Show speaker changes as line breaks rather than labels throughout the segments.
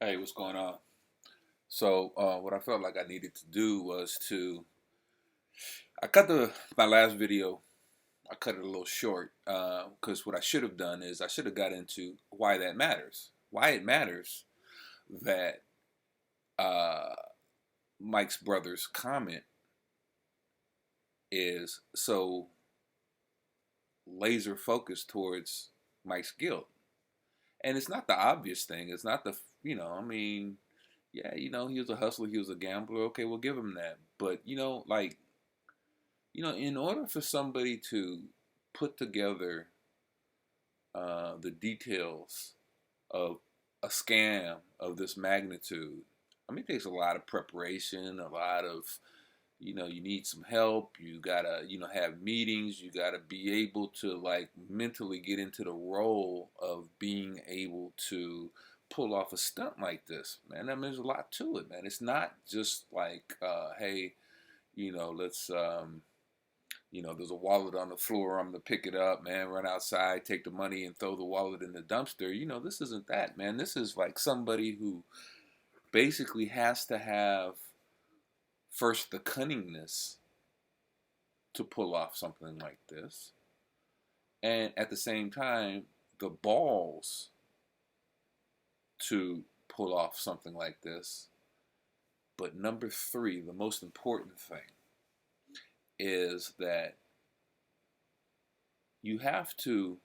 Hey, what's going on? So, what I felt like I needed to do was I cut my last video. I cut it a little short because what I should have done is I should have got into why that matters. Why it matters that uh, Mike's brother's comment is so laser focused towards Mike's guilt, and it's not the obvious thing. It's not yeah, he was a hustler, he was a gambler. Okay, we'll give him that. But in order for somebody to put together the details of a scam of this magnitude, I mean, it takes a lot of preparation, a lot of, you need some help. You gotta, have meetings. You gotta be able to like mentally get into the role of being able to pull off a stunt like this, man. I mean, there's a lot to it, man. It's not just like, hey, let's there's a wallet on the floor. I'm gonna pick it up, man. Run outside, take the money, and throw the wallet in the dumpster. This isn't that, man. This is like somebody who basically has to have first the cunningness to pull off something like this, and at the same time, the balls to pull off something like this. But number three, the most important thing is that you have to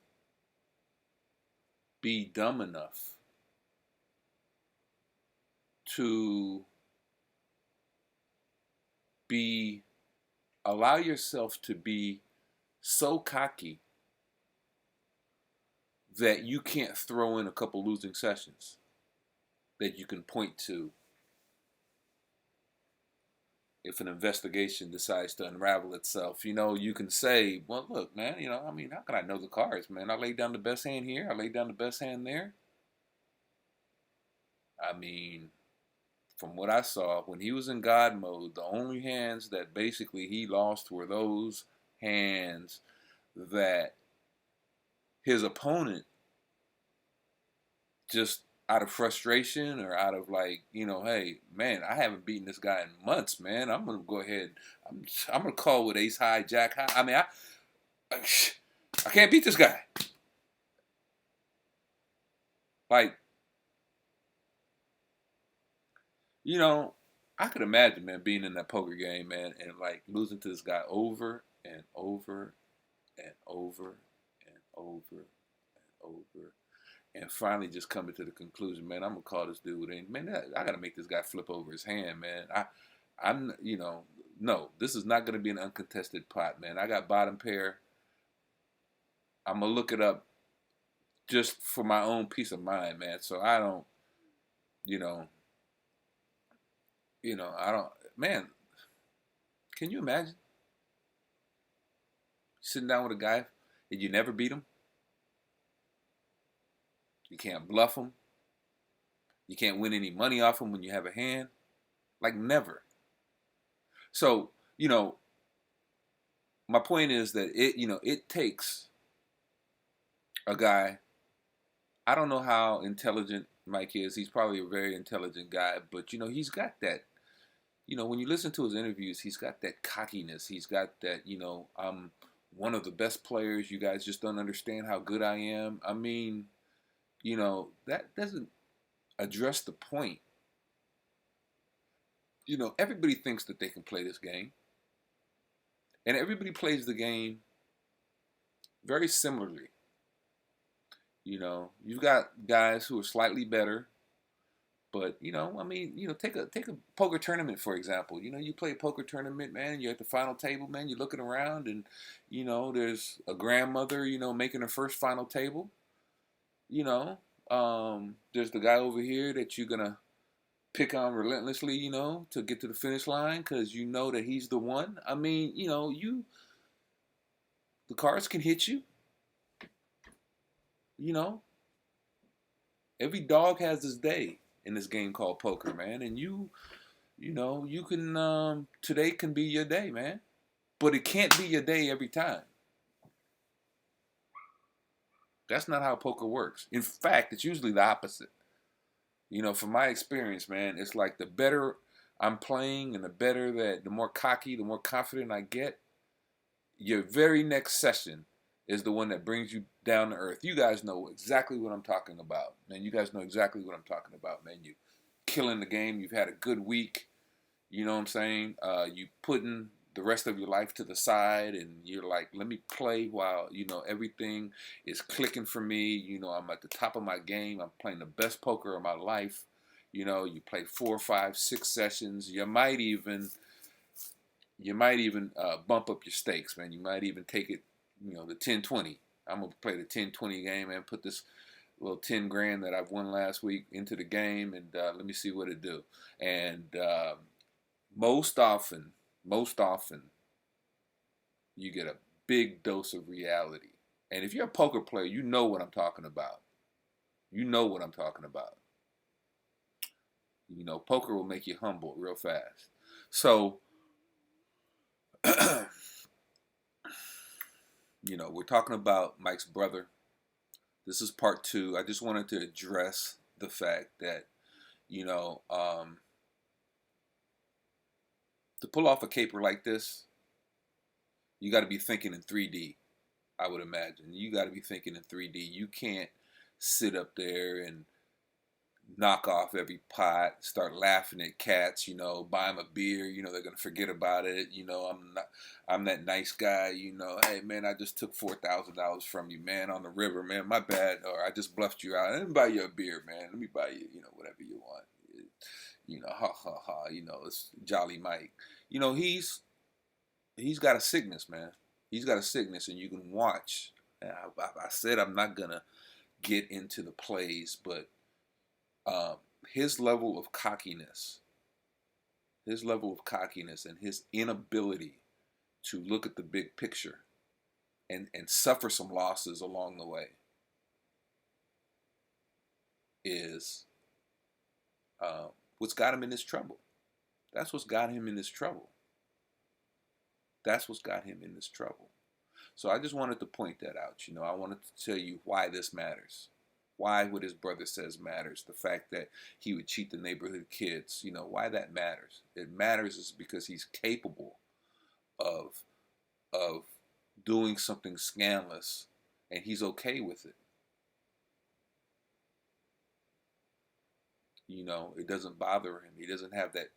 be dumb enough to be allow yourself to be so cocky that you can't throw in a couple losing sessions that you can point to if an investigation decides to unravel itself. You can say, well, look, man, I mean, how can I know the cards, man? I laid down the best hand here, I laid down the best hand there. I mean, from what I saw, when he was in God mode, the only hands that basically he lost were those hands that his opponent, just out of frustration or out of like, hey, man, I haven't beaten this guy in months, man. I'm gonna go ahead. I'm gonna call with Ace High, Jack High. I mean, I can't beat this guy. Like, you know, I could imagine, man, being in that poker game, man, and like losing to this guy over and over and over and over and over, and finally just coming to the conclusion, man, I'm gonna call this dude, and man, I gotta make this guy flip over his hand, man. I'm, no, this is not gonna be an uncontested pot, man. I got bottom pair. I'm gonna look it up just for my own peace of mind, man. So I don't, you know, I don't, man. Can you imagine sitting down with a guy and you never beat him? You can't bluff him. You can't win any money off him when you have a hand. Like never. So, my point is that it takes a guy. I don't know how intelligent Mike is. He's probably a very intelligent guy, but he's got that. When you listen to his interviews, he's got that cockiness. He's got that. I'm one of the best players. You guys just don't understand how good I am. I mean, that doesn't address the point. Everybody thinks that they can play this game, and everybody plays the game very similarly. You've got guys who are slightly better, but I mean, take a poker tournament for example. You play a poker tournament, man. You're at the final table, man. You're looking around, and there's a grandmother, making her first final table. You know, there's the guy over here that you're gonna pick on relentlessly, to get to the finish line because you know that he's the one. I mean, the cards can hit you. You know, every dog has his day in this game called poker, man. And you can today can be your day, man. But it can't be your day every time. That's not how poker works. In fact, it's usually the opposite. From my experience, man, it's like the better I'm playing and the more cocky, the more confident I get, your very next session is the one that brings you down to earth. You guys know exactly what I'm talking about, man. You guys know exactly what I'm talking about, man. You killing the game. You've had a good week. You know what I'm saying? You putting the rest of your life to the side, and you're like, let me play while everything is clicking for me. I'm at the top of my game. I'm playing the best poker of my life. You play 4, 5, 6 sessions. You might even bump up your stakes, man. You might even take it, the 10-20. I'm gonna play the 10-20 game and put this little 10 grand that I've won last week into the game, and let me see what it do. And most often, you get a big dose of reality. And if you're a poker player, you know what I'm talking about. You know what I'm talking about. Poker will make you humble real fast. So, we're talking about Mike's brother. This is part 2. I just wanted to address the fact that, to pull off a caper like this, you got to be thinking in 3D, I would imagine. You got to be thinking in 3D. You can't sit up there and knock off every pot, start laughing at cats, buy them a beer, they're going to forget about it. I'm that nice guy, hey man, I just took $4,000 from you, man, on the river, man, my bad, or I just bluffed you out. Let me buy you a beer, man. Let me buy you, whatever you want. Ha ha ha, it's Jolly Mike. He's got a sickness, man. He's got a sickness, and you can watch. I said I'm not going to get into the plays, but his level of cockiness and his inability to look at the big picture and suffer some losses along the way is what's got him in this trouble. That's what's got him in this trouble. That's what's got him in this trouble. So I just wanted to point that out. I wanted to tell you why this matters. Why what his brother says matters. The fact that he would cheat the neighborhood kids. Why that matters. It matters is because he's capable of doing something scandalous, and he's okay with it. It doesn't bother him. He doesn't have that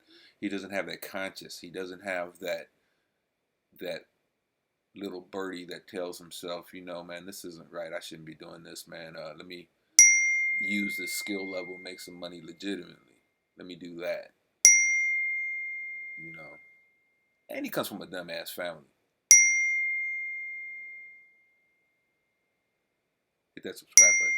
conscience. He doesn't have that little birdie that tells himself, man, this isn't right. I shouldn't be doing this, man. Let me use this skill level, make some money legitimately. Let me do that. And he comes from a dumbass family. Hit that subscribe button.